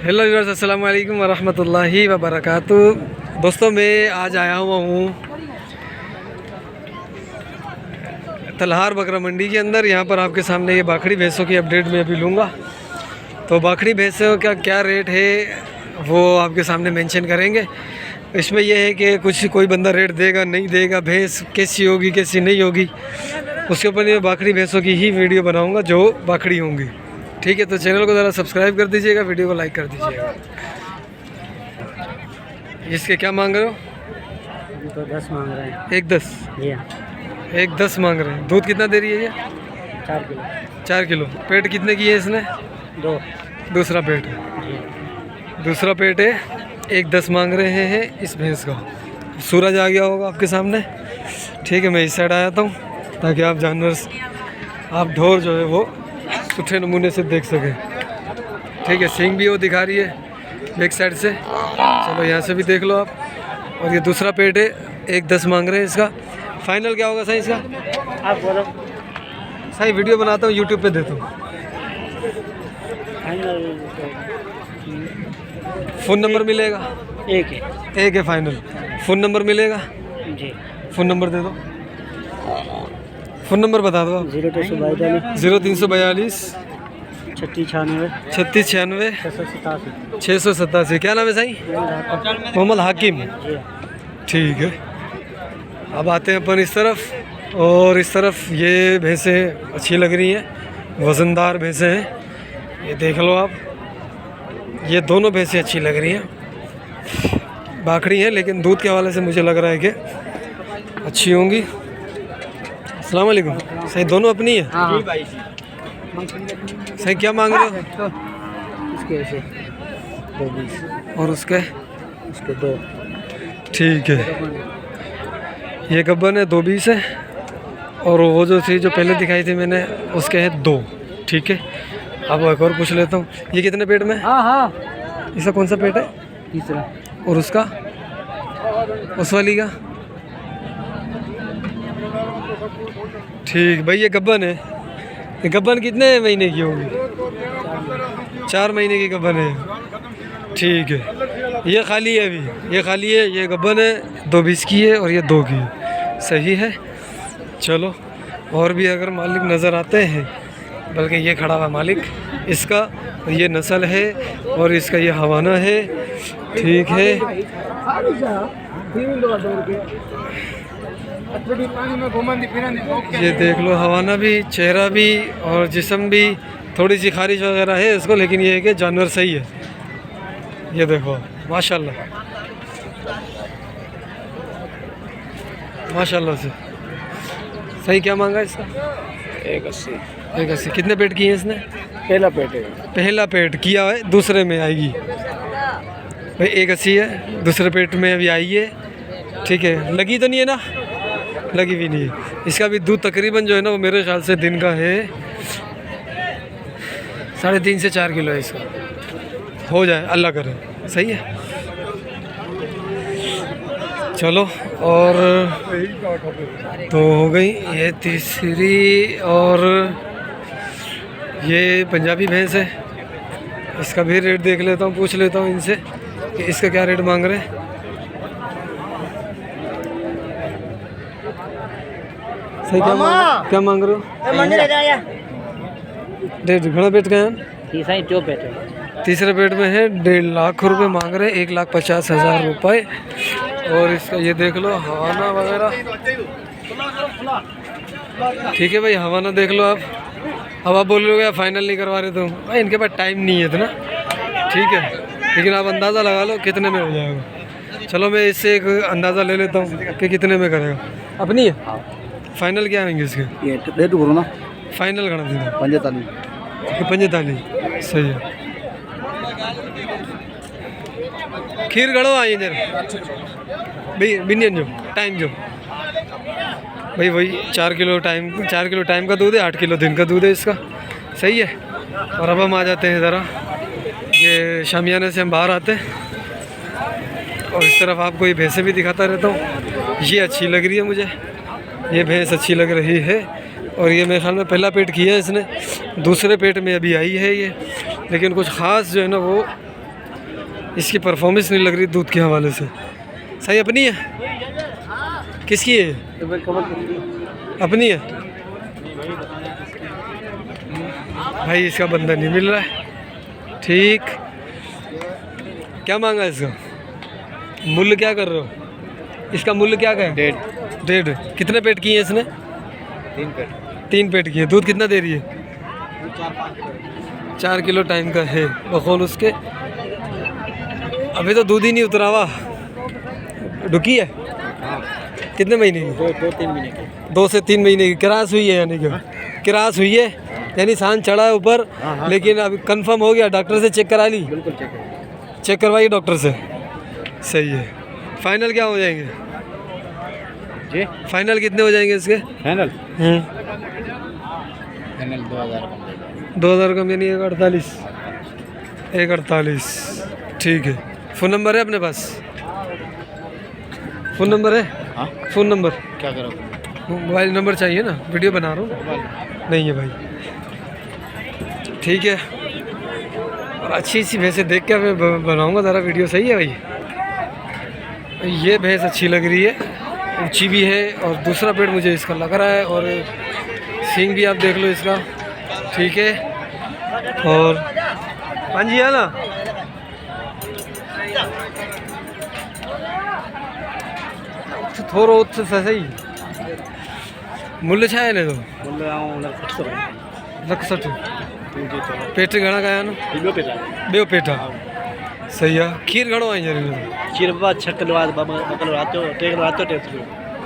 Hello viewers, अस्सलाम वालेकुम वरहमतुल्लाहि वबरकातुह। दोस्तों, मैं आज आया हुआ हूँ तलहार बकरा मंडी के अंदर। यहाँ पर आपके सामने ये बाखड़ी भैंसों की अपडेट मैं अभी लूँगा। तो बाखड़ी भैंसों का क्या रेट है वो आपके सामने मेंशन करेंगे। इसमें यह है कि कुछ कोई बंदा रेट देगा नहीं देगा, भैंस कैसी होगी कैसी नहीं होगी, उसके ऊपर ये बाखड़ी भैंसों की ही वीडियो बनाऊँगा जो बाखड़ी होंगी। ठीक है, तो चैनल को ज़रा सब्सक्राइब कर दीजिएगा, वीडियो को लाइक कर दीजिएगा। इसके क्या मांग रहे हो? तो 10 मांग रहे हैं। 1.10? एक 10 मांग रहे हैं। दूध कितना दे रही है ये? 4 किलो। 4 किलो। पेट कितने की है इसने? 2। दूसरा पेट है। दूसरा पेट है। 1.10 मांग रहे हैं इस भैंस का। सूरज आ गया होगा आपके सामने। ठीक है, मैं इस साइड आ जाता हूँ ताकि आप जानवर, आप ढोर जो है वो सूखे नमूने से देख सकें। ठीक है, सींग भी वो दिखा रही है बैक साइड से। चलो यहाँ से भी देख लो आप। और ये दूसरा पेट है। 1.10 मांग रहे हैं इसका। फाइनल क्या होगा सही इसका? आप बोलो। सही वीडियो बनाता हूँ, यूट्यूब पे देता हूँ। फाइनल फ़ोन नंबर मिलेगा? एक है फाइनल। फ़ोन नंबर मिलेगा? जी। फ़ोन नंबर दे दो। फ़ोन नंबर बता दो आप। 0342 0342 3696 3696 687। 687। क्या नाम है साईं? मोहम्मद हाकिम। जी। ठीक है, अब आते हैं अपन इस तरफ। और इस तरफ ये भैंसें अच्छी लग रही हैं, वज़नदार भैंसें हैं। ये देख लो आप, ये दोनों भैंसें अच्छी लग रही हैं। बाखड़ी हैं लेकिन दूध के हवाले से मुझे लग रहा है कि अच्छी होंगी। अस्सलाम वालेकुम। सही दोनों अपनी है? हाँ। सही क्या मांग रहे हो? इसके ऐसे 220 और उसके? उसके 2। ठीक है, ये गब्बन है 220 है। और वो जो थी जो पहले दिखाई थी मैंने उसके है 2। ठीक है, अब एक और पूछ लेता हूँ, ये कितने पेट में? हाँ। इसका कौन सा पेट है? तीसरा। और उसका? उस वाली का? ठीक भाई, ये गब्बन है। ये गब्बन कितने महीने की होगी? 4 महीने की गब्बन है। ठीक है, ये खाली है अभी, ये खाली है। ये गब्बन है 220 की है और ये 2 की है। सही है। चलो, और भी अगर मालिक नज़र आते हैं, बल्कि ये खड़ा हुआ मालिक इसका, ये नस्ल है और इसका ये हवाना है। ठीक है, ये देख लो, हवाना भी, चेहरा भी और जिस्म भी थोड़ी सी खारिश वगैरह है इसको, लेकिन ये है कि जानवर सही है। ये देखो, माशाल्लाह माशाल्लाह से। सही क्या मांगा इसका? 180। कितने पेट की है इसने? पहला पेट है। पहला पेट किया है, दूसरे में आएगी भाई। 180 है, दूसरे पेट में अभी आई है। ठीक है, लगी तो नहीं है ना? लगी भी नहीं है। इसका भी दूध तकरीबन जो है ना वो मेरे ख्याल से दिन का है 3.5 से 4 किलो है। इसका हो जाए, अल्लाह करे। सही है। चलो, और तो हो गई ये तीसरी। और ये पंजाबी भैंस है, इसका भी रेट देख लेता हूँ, पूछ लेता हूँ इनसे कि इसका क्या रेट मांग रहे हैं। सही क्या मांग रहे हो? डेढ़ घना पेट का है? जो पेट है। तीसरे पेट में है। 1.5 लाख रुपए मांग रहे हैं, 1,50,000 रुपये। और इसका ये देख लो, हवाना वगैरह। ठीक है भाई, हवाना देख लो आप। अब आप बोल रहे हो फाइनल नहीं करवा रहे तुम भाई, इनके पास टाइम नहीं है इतना। ठीक है, लेकिन आप अंदाज़ा लगा लो कितने में हो जाएगा। चलो, मैं इससे एक अंदाज़ा ले लेता हूँ कि कितने में करेगा। अपनी है? फाइनल क्या आएंगे इसके? ये रेट करो ना। फाइनल करना देना 45। 45। सही है। खीर गड़ो आई इधर भाई, बिनियन जो टाइम जो भाई वही 4 किलो टाइम का दूध है, 8 किलो दिन का दूध है इसका। सही है। और अब हम आ जाते हैं ज़रा, ये शामियाने से हम बाहर आते हैं और इस तरफ आपको ये भैंसें भी दिखाता रहता हूँ। ये अच्छी लग रही है मुझे, ये भैंस अच्छी लग रही है। और ये मेरे ख्याल में पहला पेट किया है इसने, दूसरे पेट में अभी आई है ये, लेकिन कुछ ख़ास जो है ना वो इसकी परफॉर्मेंस नहीं लग रही दूध के हवाले से। सही अपनी है? किसकी है? अपनी है भाई, इसका बंदा नहीं मिल रहा है। ठीक, क्या मांगा इसका? मूल्य क्या कर रहे हो? इसका मूल्य क्या का है? 1.5। कितने पेट की है इसने? 3 पेट की है। दूध कितना दे रही है? 4 किलो टाइम का है बकौल उसके। अभी तो दूध ही नहीं उतरा हुआ। डुकी है? कितने महीने की? 2-3 महीने की। 2 से 3 महीने की क्रॉस हुई है, यानी कि क्रॉस हुई है, यानी सान चढ़ा है ऊपर। लेकिन अभी कंफर्म हो गया? डॉक्टर से चेक करा ली? बिल्कुल चेक करवाइए डॉक्टर से। सही है। फाइनल क्या हो जाएंगे जी? फाइनल कितने हो जाएंगे इसके? फाइनल फाइनल 2000 2000 कम, यानी 148। 148 ठीक है। फ़ोन नंबर है अपने पास? फ़ोन नंबर है? हाँ। Phone number? क्या करो? मोबाइल नंबर चाहिए ना, वीडियो बना रहा हूँ। नहीं है भाई, ठीक है। और अच्छी सी भैंसें देख के मैं बनाऊँगा ज़रा वीडियो। सही है भाई? ये भैंस अच्छी लग रही है, ऊंची भी है, और दूसरा पेड़ मुझे इसका लग रहा है, और सींग भी आप देख लो इसका। ठीक है। और हाँ जी, है ना? थोड़ा उत्तर सही मूल्य छा है ने तो बोल रहा हूँ 61 पेट घणा कया न ॿियो पेटा। सही आहे। खीर घणो आहे हींअर हिन में? खीर बाबा 6 किलो आहे, 2 किलो रात जो, 3 किलो रात जो, 3 किलो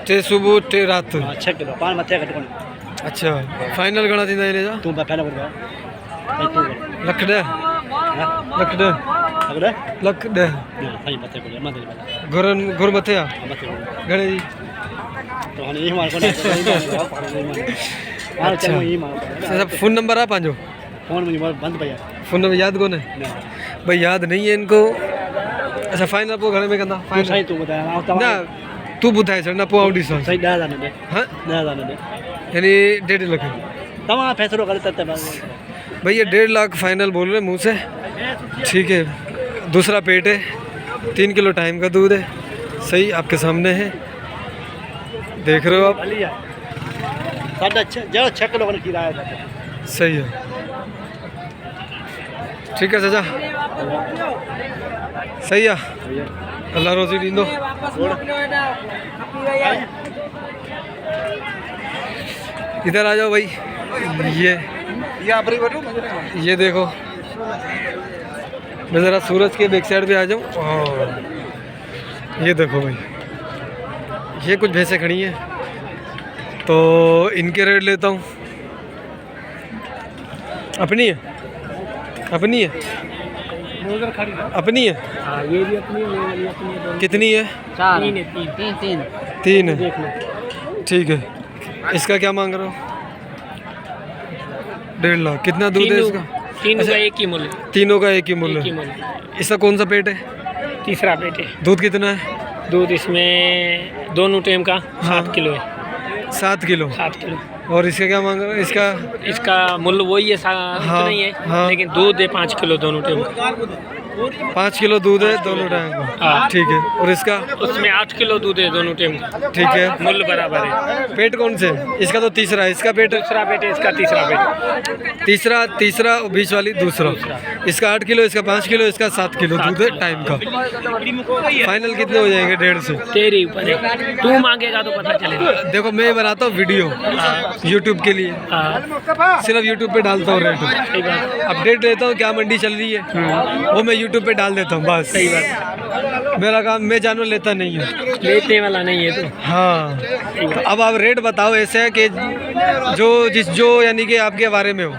3 सुबुह 3 राति। 6 किलो पाण मथे घटि कोन्हे। अच्छा, फाइनल घणा थींदा हिन जा? तूं फाइनल ॿुधायो भाई, तूं ॿुधायो। लख ॾह? लख ॾह? अगरि लख ॾह साईं मथे ॿुधायो, मथे ॿुधायो, घुर मथे आहे? मथे ॿुधायो। घणे जी? तो हाणे ई मार कोन्हे, हाणे चङो ई मार अच्छा, फ़ोन नंबर आहे पंहिंजो? फोन मुंहिंजी बंदि पई आहे। फ़ोन नंबर यादि कोन्हे भाई? याद नहीं है इनको। अच्छा, फाइनल पोइ घणे में कंदा? तूं फाइनल साईं तूं ॿुधायो न तूं ॿुधाए छॾ न, पोइ आउं ॾिसां। साईं 10,000 न ॾे, हाँ, 10,000 न ॾे, यानी 1.5 लाख। तव्हां फ़ैसिलो करे त भाई ये 1.5 लाख फाइनल बोल रहे हैं मुँह से। ठीक है। दूसरा पेट है, 3 किलो टाइम का दूध है। सही आपके सामने है, देख रहे हो आप। 6 किलो खनि खीर आया। सही है। ठीक है चाचा, सही है। अल्लाह रोज़ी ॾींदो। इधर आ जाओ भाई। ये देखो, मैं ज़रा सूरज के बैक साइड पे आ जाऊँ। ये देखो भाई, ये कुछ भैंसें खड़ी हैं, तो इनके रेट लेता हूँ। अपनी है? अपनी है? अपनी है? हाँ, ये भी अपनी है, ये वाली अपनी है। कितनी है? 3 है। ठीक है। इसका क्या मांग रहे हो? 1.5 लाख। कितना दूध है इसका? तीनों अच्छा, का एक ही मूल्य। तीनों का एक ही मूल्य एक ही है। मूल्य। इसका कौन सा पेट है? तीसरा पेट है। दूध कितना है? दूध इसमें दोनों टाइम का 7 किलो है। 7 किलो। 7 किलो। और इसका क्या मांग रहे हो? इसका इसका मूल्य वही है, हाँ, नहीं है। हाँ। लेकिन दूध है 5 किलो दोनों टाइम का। 5 किलो दूध है दोनों टाइम का। हाँ। ठीक है। और इसका? उसमें 8 किलो दूध है दोनों टाइम का। ठीक है। मूल्य बराबर है। पेट कौन से? इसका तो तीसरा है। इसका पेट? दूसरा पेट है, इसका तीसरा पेट। तीसरा और बीच वाली दूसरा। इसका 8 किलो, इसका 5 किलो, इसका 7 किलो दूध है टाइम का। फाइनल कितने हो जाएंगे? 1.5 से? तेरे ऊपर है, तू मांगेगा तो पता चलेगा। देखो, मैं बनाता हूँ वीडियो यूट्यूब के लिए, हाँ, सिर्फ यूट्यूब पे डालता हूँ रेट, सही बात। अपडेट लेता हूँ क्या मंडी चल रही है, वो मैं यूट्यूब पे डाल देता हूँ बस। सही बात। मेरा काम, मैं जानवर लेता नहीं हूँ। लेते वाला नहीं है तो। हाँ, तो अब आप रेट बताओ ऐसे है कि जो यानी कि आपके बारे में हो।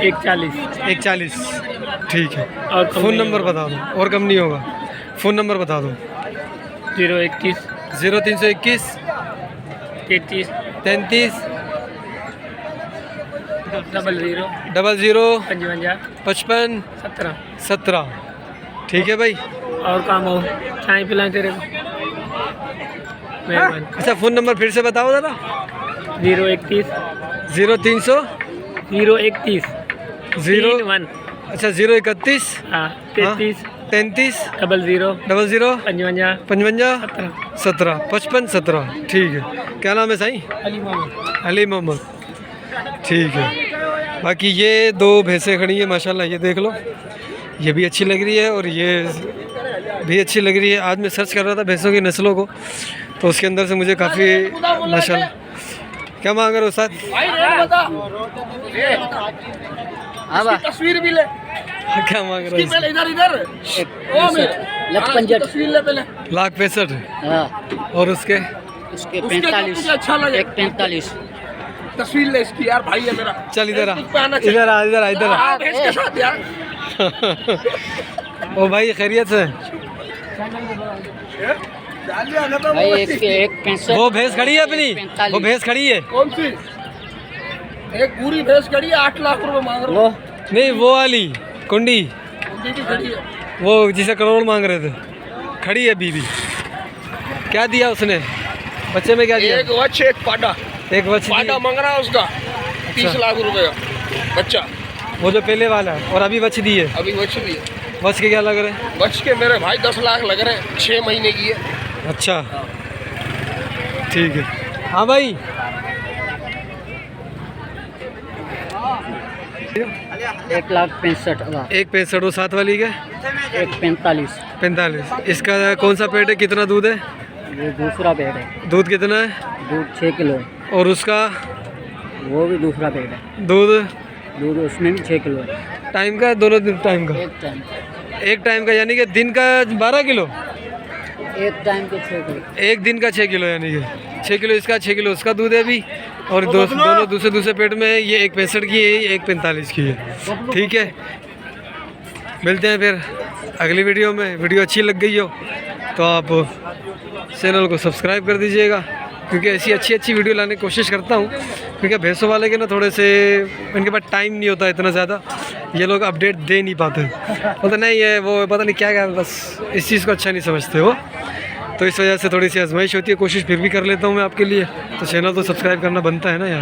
140। 140 ठीक है। और कम फ़ोन नहीं नंबर बता दो, और कम नहीं होगा। फ़ोन नंबर बता दो। 031 0321 33 33 00 00 55 55 17। 17 ठीक है भाई। और काम हो, चाय पिलाएं तेरे को। मेहरबानी। अच्छा, फ़ोन नंबर फिर से बताओ ज़रा। 031 0300 031 0 31। अच्छा 031 हाँ, 33 33 00 00 55 55 17 55 17। ठीक है, क्या नाम है साईं? अली मोहम्मद। अली मोहम्मद। ठीक है, बाकी ये दो भैंसें खड़ी हैं माशाल्लाह, ये देख लो, ये भी अच्छी लग रही है और ये भी अच्छी लग रही है। आज मैं सर्च कर रहा था भैंसों की नस्लों को, तो उसके अंदर से मुझे काफ़ी माशाल्लाह। क्या मांग रहे हो साथ? तस्वीर भी ले क्या मांग रहे हो? इधर इधर लाख 65 हाँ और उसके उसके 45 अच्छा लगे 45 तस्वीर ले इसकी यार, भाई है मेरा। चल इधर आ, इधर आ, इधर आ, इधर आ। इसके साथ यार ओ भाई खैरियत से? भाई एक 65 वो भैंस खड़ी है अपनी, वो भैंस खड़ी है। कौन सी? एक पूरी भैंस खड़ी है, 8 लाख रुपए मांग रहा हूँ। नहीं वो वाली कुंडी, की खड़ी है। वो जिसे करोड़ मांग रहे थे, खड़ी है बीबी। क्या दिया उसने बच्चे में? क्या दिया? एक वच एक पाटा, एक बच्ची पाटा मांग रहा है उसका 30 लाख रुपए का बच्चा। वो जो पहले वाला है, और अभी बच्ची दी है। अभी वच ली है। बच के क्या लग रहे हैं? बच के मेरे भाई 10 लाख लग रहे हैं, 6 महीने की है। अच्छा ठीक है। हाँ भाई 1,65,000 एक 65 वो साथ वाली का 1,45 45। इसका कौन सा पेट है, कितना दूध है? ये दूसरा बेड है, दूध कितना है? दूध 6 किलो है। और उसका वो भी दूसरा बेड है, दूध दूध उसमें भी 6 किलो है। टाइम का, दोनों दिन टाइम का? एक टाइम एक टाइम का, यानी कि दिन का 12 किलो, एक टाइम के 6 किलो। एक दिन का 6 किलो, यानी कि 6 किलो इसका, 6 किलो उसका दूध है अभी। और दोनों दूसरे पेट में है। ये एक 65 की है, एक 45 की है। ठीक है, मिलते हैं फिर अगली वीडियो में। वीडियो अच्छी लग गई हो तो आप चैनल को सब्सक्राइब कर दीजिएगा, क्योंकि ऐसी अच्छी वीडियो लाने की कोशिश करता हूँ। क्योंकि भैंसों वाले के ना थोड़े से इनके पास टाइम नहीं होता इतना ज़्यादा, ये लोग अपडेट दे नहीं पाते। बोलते नहीं है वो, पता नहीं क्या बस इस चीज़ को अच्छा नहीं समझते वो, तो इस वजह से थोड़ी सी आजमाइश होती है। कोशिश फिर भी कर लेता हूँ मैं आपके लिए, तो चैनल तो सब्सक्राइब करना बनता है ना यार।